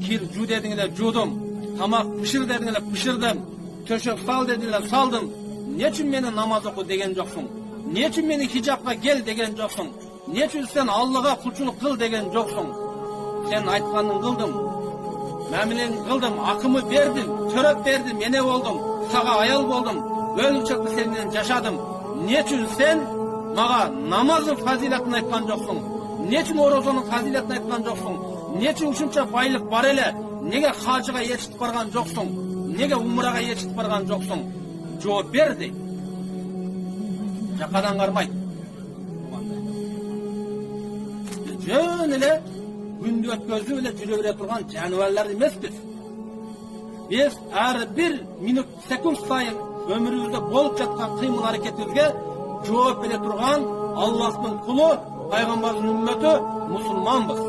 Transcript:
Kir juu dedingler juudum. Tamak pişir dedingler pişirdim. Töşök sal dediler saldım. Ne için meni namaz oku degen joksun? Ne için meni hicapka gel degen joksun? Ne için sen Allah'a kulçuluk kıl degen joksun? Sen aytkanın kıldım. Мәмілен қылдым, ақымы бердім, төрөп бердім, ене болдым, саға аял болдым, өлімшекті сенен жашадым. Не үшін сен маға намазың фазилатын айтқан жоқсың? Не үшін оразаның фазилатын айтқан жоқсың? Не үшін үшінші байлық бар еле? Неге хажыға ертіп барған жоқсың? Неге умраға ертіп барған жоқсың? Жооп бер дейді. Жақадан қармайды. Жөн еле gündü ötközü ile жүрөбүрө турган жаныбарлар эмеспиз. Биз ар бир минут секунд сайын өмүрүбүздө болуп жаткан кыймыл аракетибизге жооп бере турган Аллахтын кулу, пайгамбардын үммөтү, мусулманбыз.